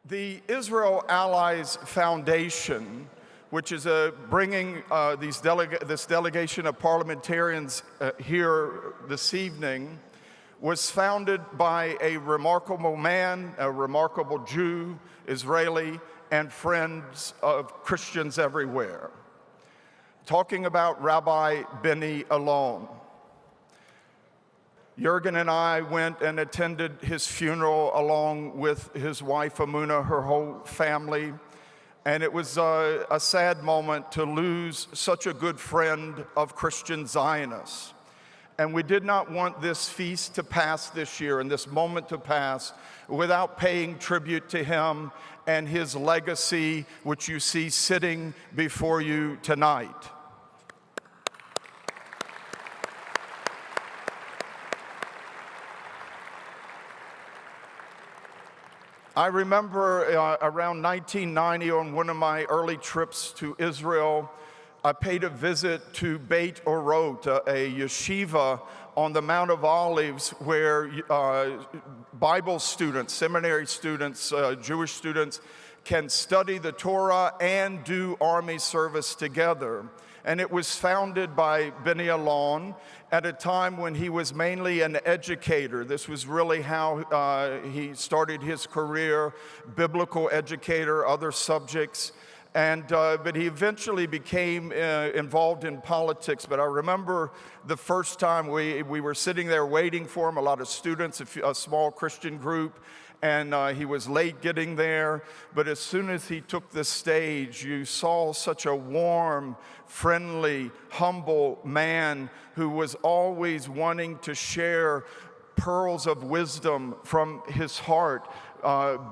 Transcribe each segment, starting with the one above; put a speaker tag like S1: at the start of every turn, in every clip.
S1: The Israel Allies Foundation, which is bringing this delegation of parliamentarians here this evening, was founded by a remarkable man, a remarkable Jew, Israeli, and friends of Christians everywhere. Talking about Rabbi Benny Elon. Jürgen and I went and attended his funeral along with his wife Emuna, her whole family. And it was a sad moment to lose such a good friend of Christian Zionists. And we did not want this feast to pass this year and this moment to pass without paying tribute to him and his legacy, which you see sitting before you tonight. I remember around 1990 on one of my early trips to Israel, I paid a visit to Beit Orot, a yeshiva on the Mount of Olives where Bible students, seminary students, Jewish students can study the Torah and do army service together. And it was founded by Benny Elon at a time when he was mainly an educator. This was really how he started his career, biblical educator, other subjects. But he eventually became involved in politics. But I remember the first time we were sitting there waiting for him, a lot of students, a small Christian group, and he was late getting there. But as soon as he took the stage, you saw such a warm, friendly, humble man who was always wanting to share pearls of wisdom from his heart,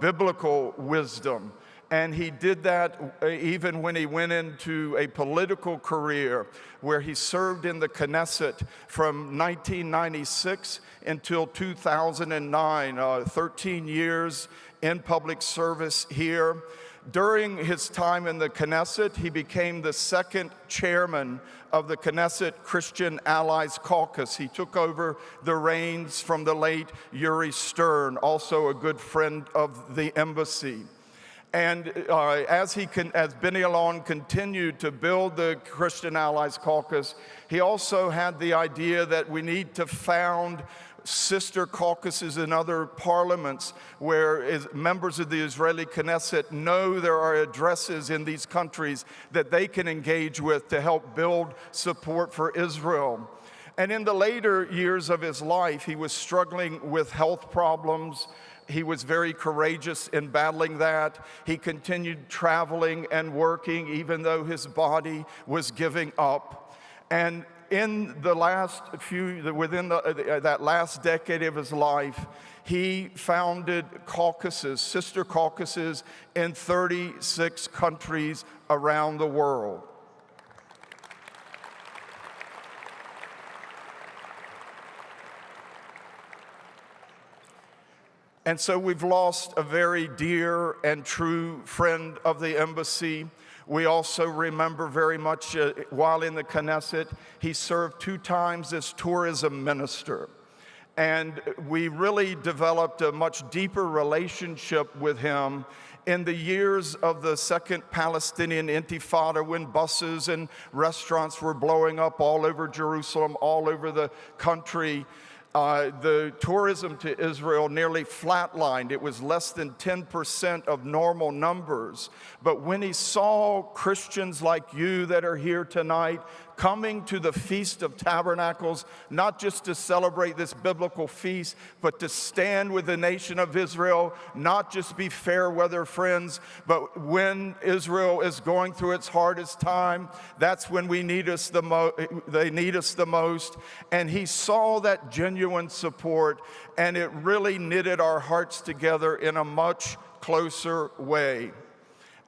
S1: biblical wisdom. And he did that even when he went into a political career where he served in the Knesset from 1996 until 2009, 13 years in public service here. During his time in the Knesset, he became the second chairman of the Knesset Christian Allies Caucus. He took over the reins from the late Yuri Stern, also a good friend of the embassy. And as Benny Elon continued to build the Christian Allies Caucus, he also had the idea that we need to found sister caucuses in other parliaments where members of the Israeli Knesset know there are addresses in these countries that they can engage with to help build support for Israel. And in the later years of his life, he was struggling with health problems. He was very courageous in battling that. He continued traveling and working even though his body was giving up. And in the last that last decade of his life, he founded caucuses, sister caucuses in 36 countries around the world. And so we've lost a very dear and true friend of the embassy. We also remember very much while in the Knesset, he served 2 times as tourism minister. And we really developed a much deeper relationship with him in the years of the Second Palestinian Intifada, when buses and restaurants were blowing up all over Jerusalem, all over the country. The tourism to Israel nearly flatlined. It was less than 10% of normal numbers. But when he saw Christians like you that are here tonight coming to the Feast of Tabernacles, not just to celebrate this biblical feast, but to stand with the nation of Israel, not just be fair weather friends, but when Israel is going through its hardest time, that's when they need us the most. And he saw that genuine support, and it really knitted our hearts together in a much closer way.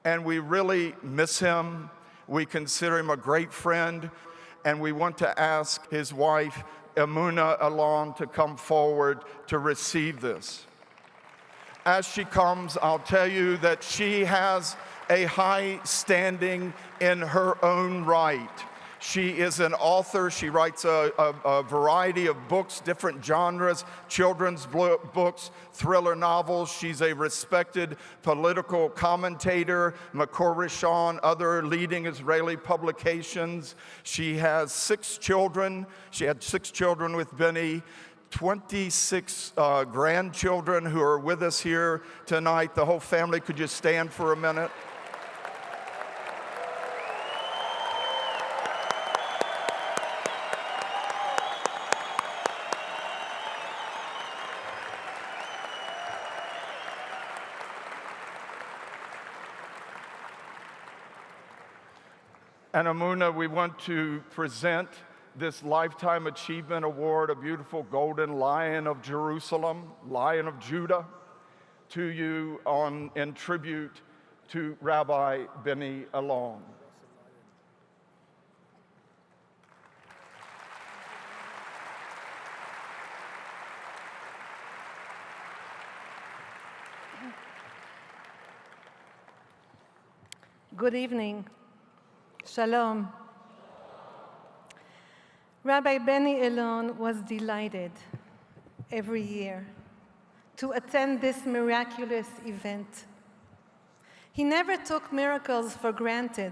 S1: And we really miss him. We consider him a great friend, and we want to ask his wife, Emuna Elon, to come forward to receive this. As she comes, I'll tell you that she has a high standing in her own right. She is an author. She writes a variety of books, different genres, children's books, thriller novels. She's a respected political commentator, Makor Rishon, other leading Israeli publications. She has 6 children. She had 6 children with Benny. 26 grandchildren who are with us here tonight. The whole family, could you stand for a minute? And Emuna, we want to present this Lifetime Achievement Award, a beautiful golden lion of Jerusalem, lion of Judah, to you in tribute to Rabbi Benny Elon.
S2: Good evening. Shalom. Rabbi Benny Elon was delighted every year to attend this miraculous event. He never took miracles for granted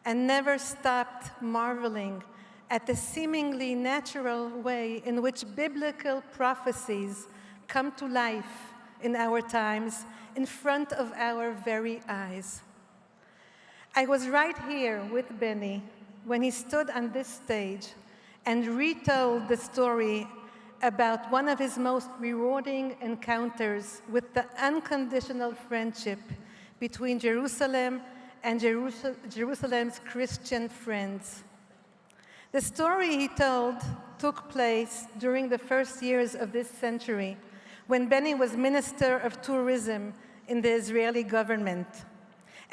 S2: and never stopped marveling at the seemingly natural way in which biblical prophecies come to life in our times in front of our very eyes. I was right here with Benny when he stood on this stage and retold the story about one of his most rewarding encounters with the unconditional friendship between Jerusalem and Jerusalem's Christian friends. The story he told took place during the first years of this century, when Benny was Minister of Tourism in the Israeli government,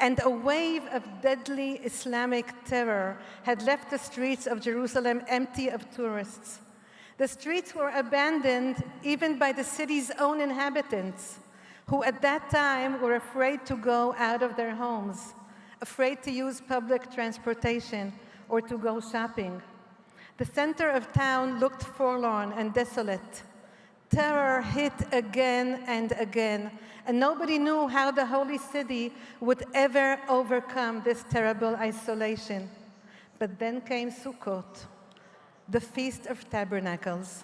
S2: and a wave of deadly Islamic terror had left the streets of Jerusalem empty of tourists. The streets were abandoned even by the city's own inhabitants, who at that time were afraid to go out of their homes, afraid to use public transportation or to go shopping. The center of town looked forlorn and desolate. Terror hit again and again, and nobody knew how the holy city would ever overcome this terrible isolation. But then came Sukkot, the Feast of Tabernacles,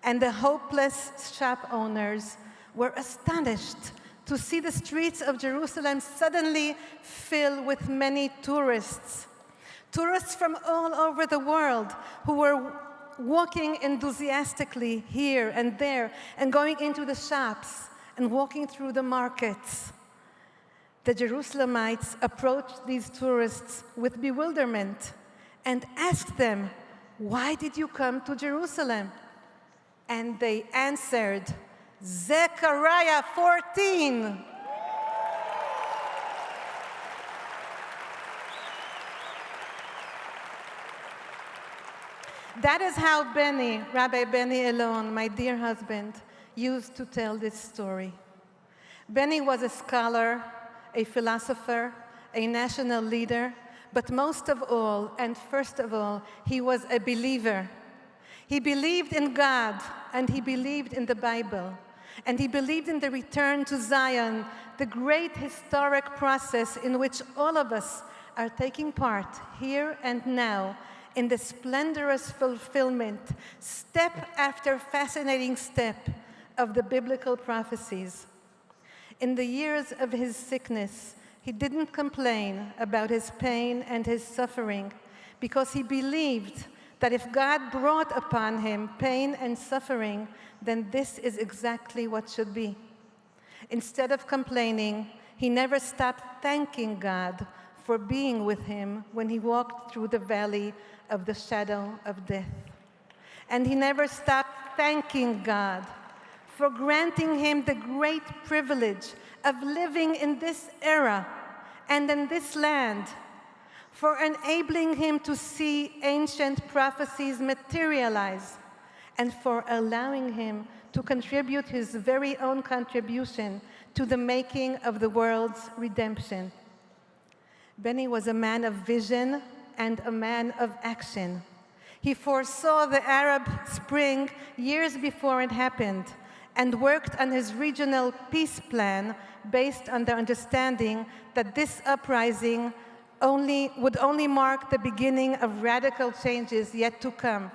S2: and the hopeless shop owners were astonished to see the streets of Jerusalem suddenly fill with many tourists. Tourists from all over the world who were walking enthusiastically here and there and going into the shops and walking through the markets. The Jerusalemites approached these tourists with bewilderment and asked them, "Why did you come to Jerusalem?" And they answered, "Zechariah 14. That is how Benny, Rabbi Benny Elon, my dear husband, used to tell this story. Benny was a scholar, a philosopher, a national leader, but most of all, and first of all, he was a believer. He believed in God, and he believed in the Bible, and he believed in the return to Zion, the great historic process in which all of us are taking part here and now, in the splendorous fulfillment, step after fascinating step, of the biblical prophecies. In the years of his sickness, he didn't complain about his pain and his suffering, because he believed that if God brought upon him pain and suffering, then this is exactly what should be. Instead of complaining, he never stopped thanking God for being with him when he walked through the valley of the shadow of death. And he never stopped thanking God for granting him the great privilege of living in this era and in this land, for enabling him to see ancient prophecies materialize, and for allowing him to contribute his very own contribution to the making of the world's redemption. Benny was a man of vision and a man of action. He foresaw the Arab Spring years before it happened and worked on his regional peace plan based on the understanding that this uprising would only mark the beginning of radical changes yet to come.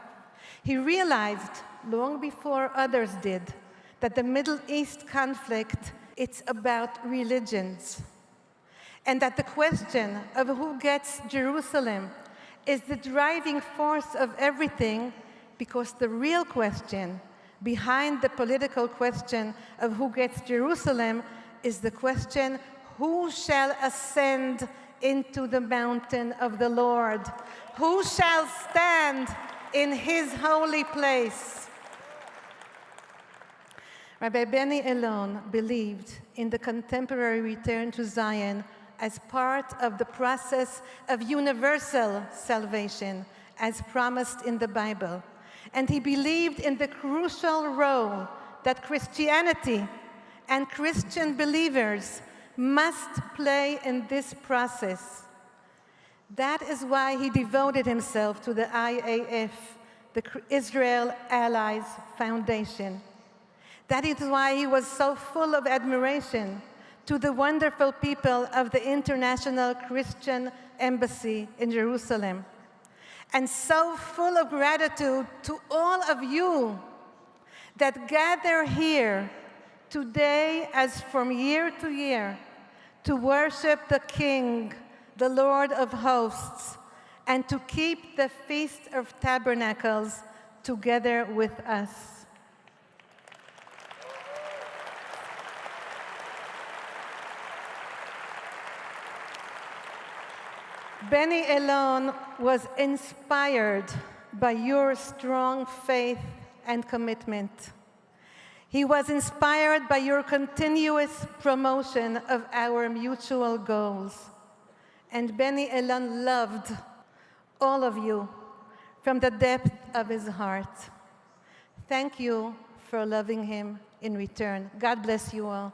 S2: He realized, long before others did, that the Middle East conflict, it's about religions, and that the question of who gets Jerusalem is the driving force of everything, because the real question behind the political question of who gets Jerusalem is the question, who shall ascend into the mountain of the Lord? Who shall stand in his holy place? Rabbi Benny Elon believed in the contemporary return to Zion as part of the process of universal salvation, as promised in the Bible. And he believed in the crucial role that Christianity and Christian believers must play in this process. That is why he devoted himself to the IAF, the Israel Allies Foundation. That is why he was so full of admiration to the wonderful people of the International Christian Embassy in Jerusalem, and so full of gratitude to all of you that gather here today, as from year to year, to worship the King, the Lord of hosts, and to keep the Feast of Tabernacles together with us. Benny Elon was inspired by your strong faith and commitment. He was inspired by your continuous promotion of our mutual goals. And Benny Elon loved all of you from the depth of his heart. Thank you for loving him in return. God bless you all.